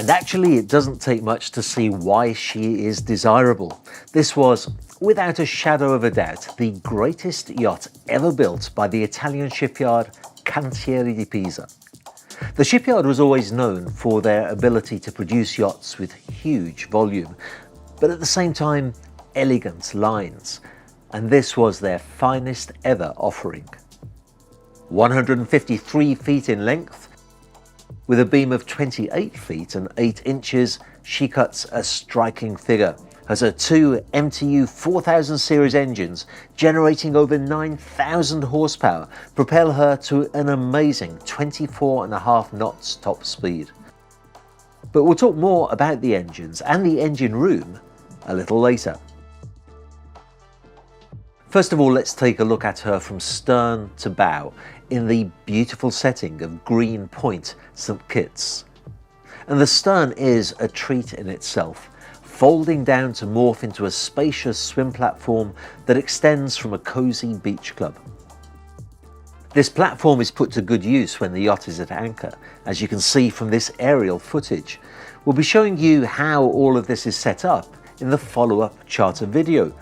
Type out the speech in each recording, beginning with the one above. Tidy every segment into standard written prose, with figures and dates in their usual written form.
And actually, it doesn't take much to see why she is desirable. This was, without a shadow of a doubt, the greatest yacht ever built by the Italian shipyard Cantieri di Pisa. The shipyard was always known for their ability to produce yachts with huge volume, but at the same time, elegant lines. And this was their finest ever offering. 153 feet in length, with a beam of 28 feet and 8 inches, she cuts a striking figure as her two MTU 4000 series engines, generating over 9,000 horsepower, propel her to an amazing 24.5 knots top speed. But we'll talk more about the engines and the engine room a little later. First of all, let's take a look at her from stern to bow in the beautiful setting of Green Point, St Kitts. And the stern is a treat in itself, folding down to morph into a spacious swim platform that extends from a cosy beach club. This platform is put to good use when the yacht is at anchor, as you can see from this aerial footage. We'll be showing you how all of this is set up in the follow-up charter video.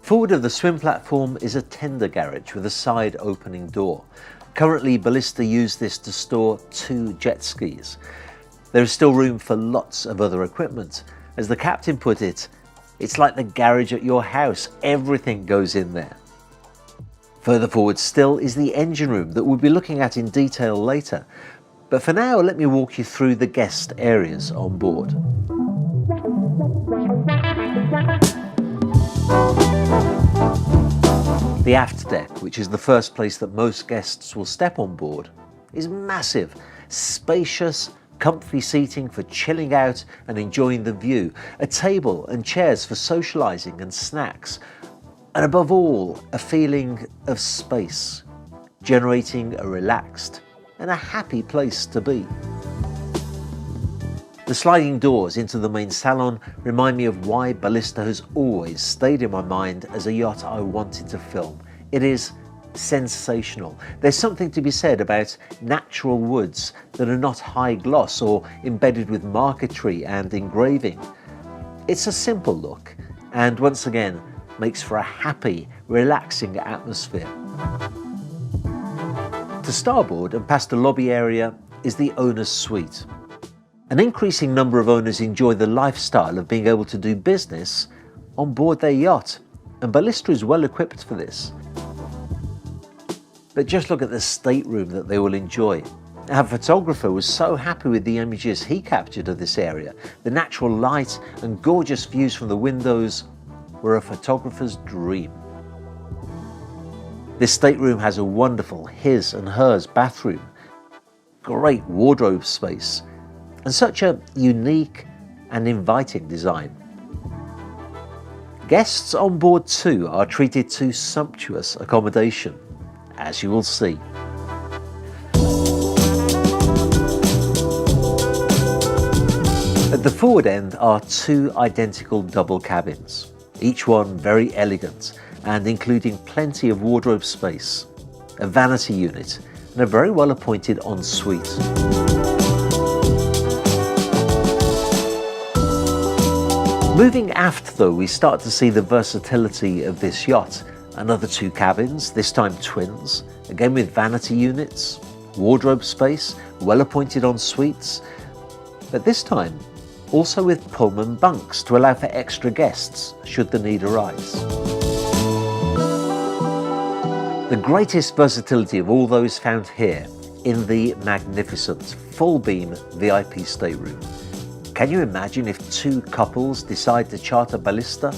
Forward of the swim platform is a tender garage with a side opening door. Currently, Balista use this to store 2 jet skis. There is still room for lots of other equipment. As the captain put it, it's like the garage at your house, everything goes in there. Further forward still is the engine room that we'll be looking at in detail later. But for now, let me walk you through the guest areas on board. The aft deck, which is the first place that most guests will step on board, is massive, spacious, comfy seating for chilling out and enjoying the view, a table and chairs for socializing and snacks, and above all, a feeling of space, generating a relaxed and a happy place to be. The sliding doors into the main salon remind me of why Balista has always stayed in my mind as a yacht I wanted to film. It is sensational. There's something to be said about natural woods that are not high gloss or embedded with marquetry and engraving. It's a simple look and once again makes for a happy, relaxing atmosphere. To starboard and past the lobby area is the owner's suite. An increasing number of owners enjoy the lifestyle of being able to do business on board their yacht, and Balista is well equipped for this. But just look at the stateroom that they will enjoy. Our photographer was so happy with the images he captured of this area. The natural light and gorgeous views from the windows were a photographer's dream. This stateroom has a wonderful his and hers bathroom, great wardrobe space, and such a unique and inviting design. Guests on board too are treated to sumptuous accommodation, as you will see. At the forward end are 2 identical double cabins, each one very elegant and including plenty of wardrobe space, a vanity unit and a very well appointed ensuite. Moving aft though, we start to see the versatility of this yacht. Another 2 cabins, this time twins, again with vanity units, wardrobe space, well appointed ensuites, but this time also with Pullman bunks to allow for extra guests should the need arise. The greatest versatility of all those found here in the magnificent full beam VIP stateroom. Can you imagine if 2 couples decide to charter Balista?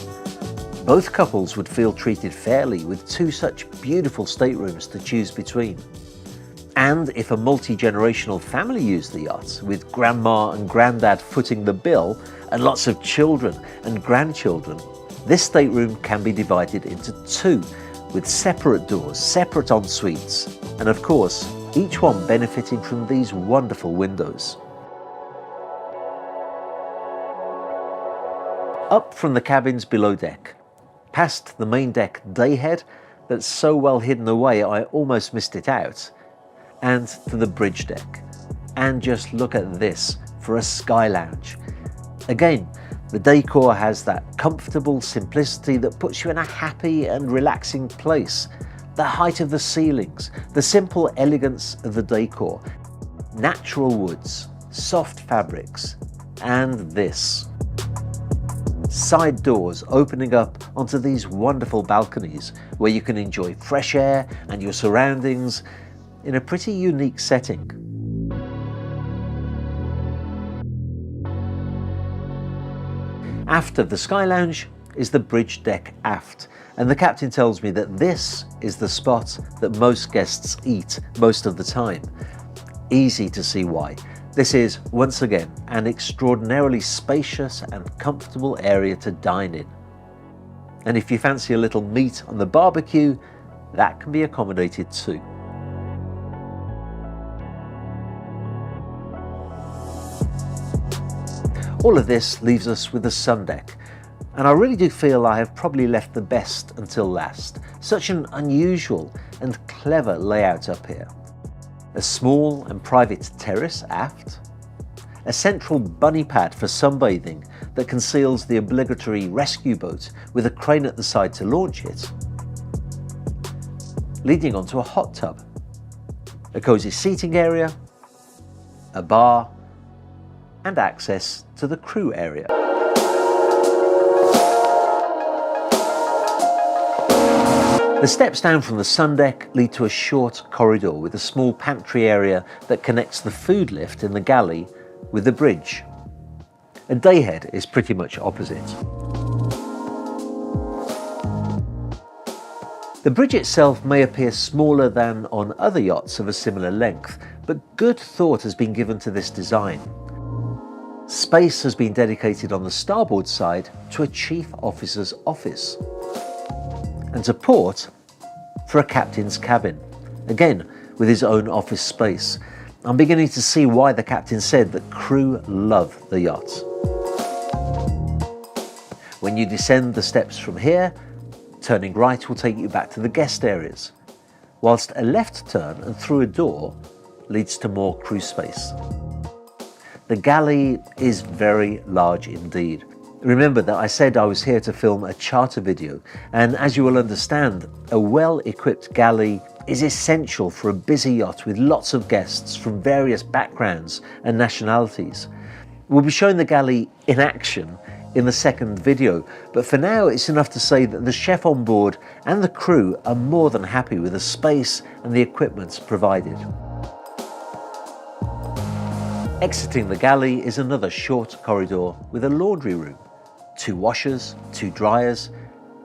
Both couples would feel treated fairly with 2 such beautiful staterooms to choose between. And if a multi-generational family used the yacht, with grandma and granddad footing the bill and lots of children and grandchildren, this stateroom can be divided into 2 with separate doors, separate ensuites, and of course, each one benefiting from these wonderful windows. Up from the cabins below deck, past the main deck dayhead that's so well hidden away I almost missed it out, and to the bridge deck. And just look at this for a sky lounge. Again, the decor has that comfortable simplicity that puts you in a happy and relaxing place. The height of the ceilings, the simple elegance of the decor, natural woods, soft fabrics, and this. Side doors opening up onto these wonderful balconies where you can enjoy fresh air and your surroundings in a pretty unique setting. Aft of the Sky Lounge is the bridge deck aft, and the captain tells me that this is the spot that most guests eat most of the time. Easy to see why. This is, once again, an extraordinarily spacious and comfortable area to dine in. And if you fancy a little meat on the barbecue, that can be accommodated too. All of this leaves us with the sun deck, and I really do feel I have probably left the best until last. Such an unusual and clever layout up here. A small and private terrace aft, a central bunny pad for sunbathing that conceals the obligatory rescue boat with a crane at the side to launch it, leading onto a hot tub, a cosy seating area, a bar, and access to the crew area. The steps down from the sun deck lead to a short corridor with a small pantry area that connects the food lift in the galley with the bridge. A dayhead is pretty much opposite. The bridge itself may appear smaller than on other yachts of a similar length, but good thought has been given to this design. Space has been dedicated on the starboard side to a chief officer's office, and to port for a captain's cabin, again with his own office space. I'm beginning to see why the captain said that crew love the yacht. When you descend the steps from here, turning right will take you back to the guest areas, whilst a left turn and through a door leads to more crew space. The galley is very large indeed. Remember that I said I was here to film a charter video, and as you will understand, a well-equipped galley is essential for a busy yacht with lots of guests from various backgrounds and nationalities. We'll be showing the galley in action in the second video, but for now it's enough to say that the chef on board and the crew are more than happy with the space and the equipment provided. Exiting the galley is another short corridor with a laundry room, 2 washers, 2 dryers,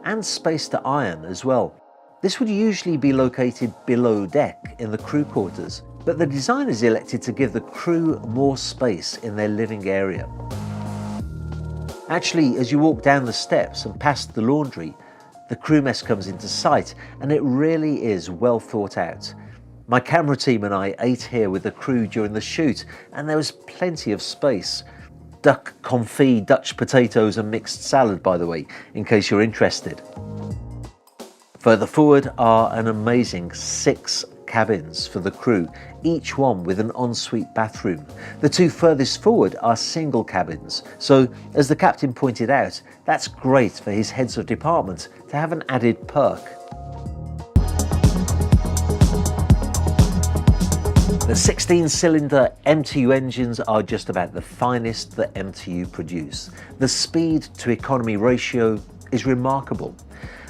and space to iron as well. This would usually be located below deck in the crew quarters, but the designers elected to give the crew more space in their living area. Actually, as you walk down the steps and past the laundry, the crew mess comes into sight, and it really is well thought out. My camera team and I ate here with the crew during the shoot, and there was plenty of space. Duck confit, Dutch potatoes and mixed salad, by the way, in case you're interested. Further forward are an amazing 6 cabins for the crew, each one with an ensuite bathroom. The 2 furthest forward are single cabins, so as the captain pointed out, that's great for his heads of department to have an added perk. The 16-cylinder MTU engines are just about the finest that MTU produce. The speed to economy ratio is remarkable.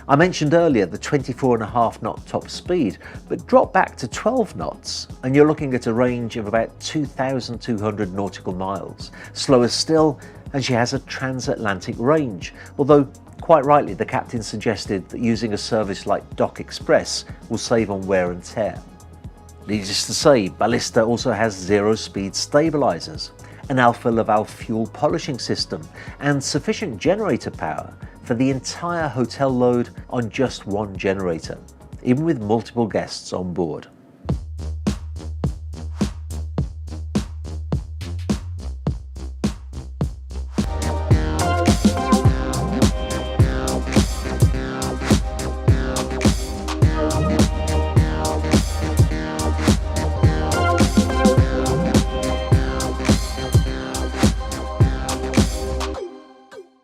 I mentioned earlier the 24.5 knot top speed, but drop back to 12 knots and you're looking at a range of about 2,200 nautical miles. Slower still, and she has a transatlantic range, although quite rightly the captain suggested that using a service like Dock Express will save on wear and tear. Needless to say, Balista also has 0-speed stabilizers, an Alfa Laval fuel polishing system, and sufficient generator power for the entire hotel load on just one generator, even with multiple guests on board.